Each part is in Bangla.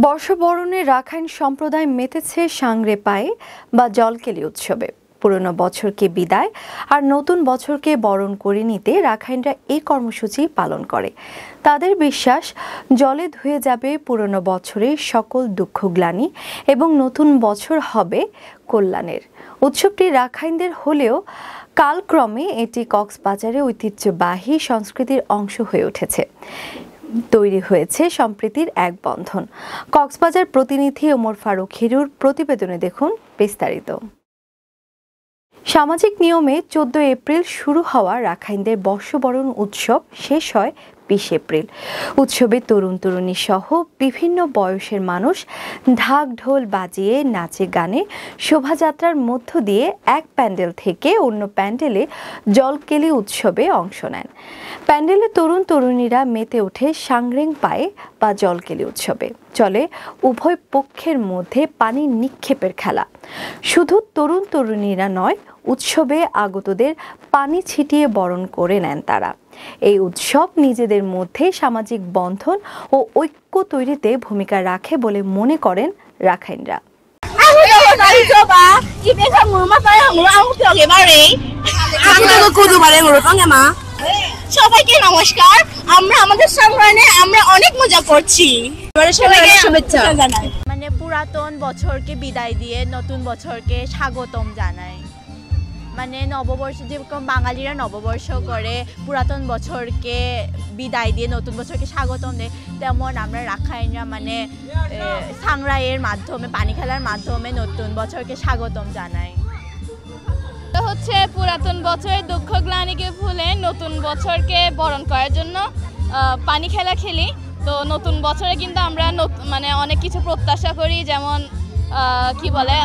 বর্ষবরণে রাখাইন সম্প্রদায় মেতেছে সাংরে পায়ে বা জলকেলি উৎসবে। পুরনো বছরকে বিদায় আর নতুন বছরকে বরণ করে নিতে রাখাইনরা এই কর্মসূচি পালন করে। তাদের বিশ্বাস, জলে ধুয়ে যাবে পুরনো বছরের সকল দুঃখ গ্লানি এবং নতুন বছর হবে কল্যাণের। উৎসবটি রাখাইনদের হলেও কালক্রমে এটি কক্সবাজারে ঐতিহ্যবাহী সংস্কৃতির অংশ হয়ে উঠেছে। তৈরি হয়েছে সম্প্রীতির এক বন্ধন। কক্সবাজার প্রতিনিধি ওমর ফারুক হিরুর প্রতিবেদনে দেখুন বিস্তারিত। সামাজিক নিয়মে 14 এপ্রিল শুরু হওয়া রাখাইনদের বর্ষবরণ উৎসব শেষ হয় 20 এপ্রিল। উৎসবে তরুণ তরুণী সহ বিভিন্ন বয়সের মানুষ ঢাক ঢোল বাজিয়ে নাচে গানে শোভাযাত্রার মধ্য দিয়ে এক প্যান্ডেল থেকে অন্য প্যান্ডেলে জলকেলি উৎসবে অংশ নেন। প্যান্ডেলে তরুণ তরুণীরা মেতে ওঠে সাংরেং পায়ে বা জলকেলি উৎসবে। চলে উভয় পক্ষের মধ্যে পানি নিক্ষেপের খেলা। শুধু তরুণ তরুণীরা নয়, উৎসবে আগতদের পানি ছিটিয়ে বরণ করে নেন তারা। এই উৎসব নিজেদের মধ্যে সামাজিক বন্ধন ও ঐক্য তৈরিতে ভূমিকা রাখে বলে মনে করেন রাখাইনরা। সবাইকে নমস্কার। আমরা আমাদের সংগ্রামে আমরা অনেক মজা করছি। সবাইকে শুভেচ্ছা জানাই। মানে পুরাতন বছরকে বিদায় দিয়ে নতুন বছরকে স্বাগতম জানাই। মানে নববর্ষ, যেরকম বাঙালিরা নববর্ষ করে পুরাতন বছরকে বিদায় দিয়ে নতুন বছরকে স্বাগতম দেয়, তেমন আমরা রাখাইনরা মানে সাংরাইয়ের মাধ্যমে, পানি খেলার মাধ্যমে নতুন বছরকে স্বাগতম জানাই। হচ্ছে পুরাতন বছরের দুঃখ গ্লানিকে ভুলে নতুন বছরকে বরণ করার জন্য পানি খেলা খেলি। তো নতুন বছরে কিন্তু আমরা মানে অনেক কিছু প্রত্যাশা করি, যেমন কি বলে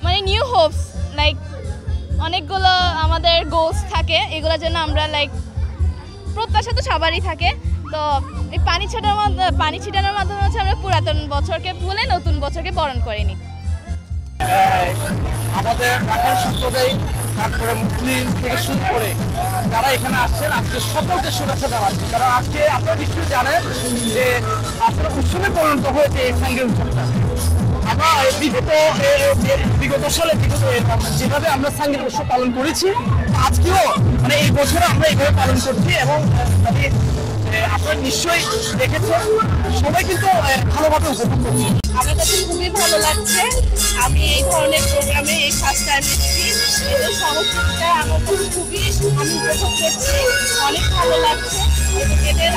মানে নিউ হোপস, লাইক অনেকগুলো আমাদের গোলস থাকে, এগুলোর জন্য আমরা লাইক প্রত্যাশা তো সবারই থাকে। তো এই পানি ছিটানোর মাধ্যমে হচ্ছে আমরা পুরাতন বছরকে ভুলে নতুন বছরকে বরণ করে নিই। আমাদের রাখাইন সম্প্রদায়, তারপরে মুসলিম থেকে শুরু করে যারা এখানে আসছেন, আজকে সকলকে শুভেচ্ছা জানাচ্ছি। কারণ আজকে আপনারা নিশ্চয়ই জানেন যে আসলে উৎসবে পরিণত হয়েছে এই সাংরে উৎসবটা। আমরা বিগত সালে যেভাবে আমরা সাংরে উৎসব পালন করেছি, আজকেও মানে এই বছরে আমরা এইভাবে পালন করছি। এবং আপনারা নিশ্চয়ই দেখেছেন, সবাই কিন্তু ভালোভাবে উপভোগ করছি। আমার কাছে খুবই ভালো লাগছে। আমি এই ধরনের প্রোগ্রামে এই ফার্স্ট টাইম এসেছি। এদের সংস্কৃতিটা আমার কাছে খুবই আমি উপভোগ করছি, অনেক ভালো লাগছে। এদের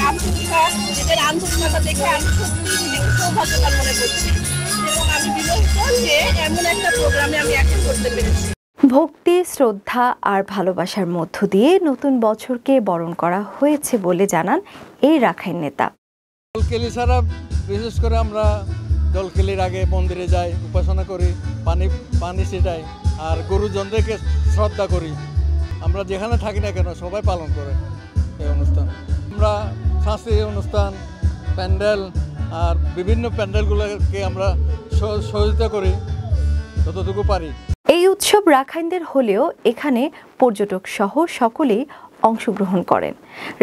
আন্তরিকতা দেখে আমি সত্যি নিজেকে সৌভাগ্যবান মনে করছি এবং আমি বিরক্ত যে এমন একটা প্রোগ্রামে আমি অ্যাটেন্ড করতে পেরেছি। ভক্তি, শ্রদ্ধা আর ভালোবাসার মধ্য দিয়ে নতুন বছরকে বরণ করা হয়েছে বলে জানান এই রাখাইন নেতা। জলকেলি ছাড়া বিশেষ করে আমরা জলকেলির আগে মন্দিরে যাই, উপাসনা করি, পানি ছিটাই আর গুরুজনদেরকে শ্রদ্ধা করি। আমরা যেখানে থাকি না কেন সবাই পালন করে এই অনুষ্ঠান। আমরা সাংস্কৃতিক অনুষ্ঠান, প্যান্ডেল আর বিভিন্ন প্যান্ডেলগুলোকে আমরা সহযোগিতা করি যতটুকু পারি। এই উৎসব রাখাইনদের হলেও এখানে পর্যটক সহ সকলেই অংশগ্রহণ করেন।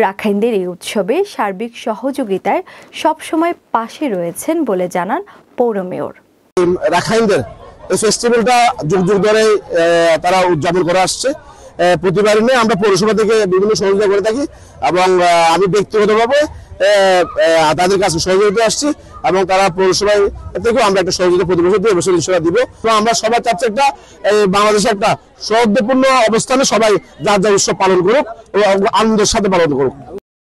রাখাইনদের এই উৎসবে সার্বিক সহযোগিতায় সবসময় পাশে রয়েছেন বলে জানান পৌর মেয়র। রাখাইনদের এই ফেস্টিভ্যালটা যুগ যুগ ধরে তারা উদযাপন করে আসছে। প্রতিবার আমরা পৌরসভা থেকে বিভিন্ন সহযোগিতা করে থাকি এবং আমি ব্যক্তিগতভাবে তাদের কাছে সহযোগিতা আসছি এবং তারা পৌরসভায় থেকেও আমরা একটা সহযোগিতা প্রতি বছর 2 বছর ইনশাআল্লাহ দিব। তো আমরা সবাই চাচ্ছি একটা বাংলাদেশে একটা সৌহার্দ্যপূর্ণ অবস্থানে সবাই যার যার উৎসব পালন করুক ও আনন্দের সাথে পালন করুক।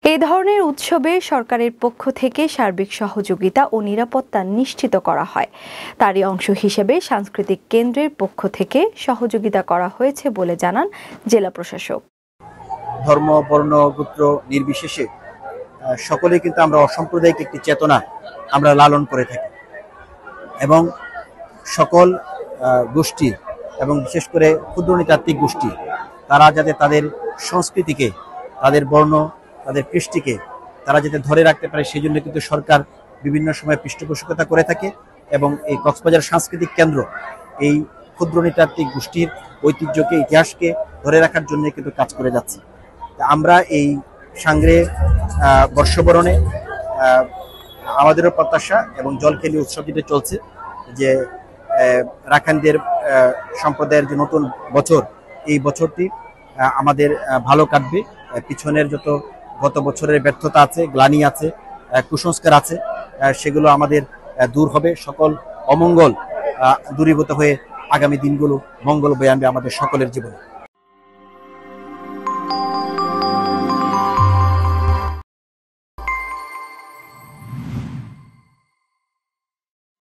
এই ধরনের উৎসবে সরকারের পক্ষ থেকে সার্বিক সহযোগিতা ও নিরাপত্তা নিশ্চিত করা হয়। তারই অংশ হিসেবে সাংস্কৃতিক কেন্দ্রের পক্ষ থেকে সহযোগিতা করা হয়েছে বলে জানান জেলা প্রশাসক। ধর্ম, বর্ণ, গোত্র নির্বিশেষে সকলেই কিন্তু আমরা অসাম্প্রদায়িক একটি চেতনা আমরা লালন করে থাকি এবং সকল গোষ্ঠী এবং বিশেষ করে ক্ষুদ্র নৃতাত্ত্বিক গোষ্ঠী তারা যাতে তাদের সংস্কৃতিকে, তাদের বর্ণ, তাদের কৃষ্টিকে তারা যাতে ধরে রাখতে পারে, সেই জন্য কিন্তু সরকার বিভিন্ন সময় পৃষ্ঠপোষকতা করে থাকে এবং এই কক্সবাজার সাংস্কৃতিক কেন্দ্র এই ক্ষুদ্র নৃতাত্ত্বিক গোষ্ঠীর ঐতিহ্যকে, ইতিহাসকে ধরে রাখার জন্য কিন্তু কাজ করে যাচ্ছে। আমরা এই সাংরে বর্ষবরণে আমাদেরও প্রত্যাশা এবং জলকেলি উৎসব যেটা চলছে যে রাখাইনদের সম্প্রদায়ের যে নতুন বছর, এই বছরটি আমাদের ভালো কাটবে। পিছনের যত গত বছরের ব্যর্থতা আছে, গ্লানি আছে, কুসংস্কার আছে, সেগুলো আমাদের দূর হবে। সকল অমঙ্গল দূরীভূত হয়ে আগামী দিনগুলো মঙ্গল বয়ে আনবে আমাদের সকলের জীবনে।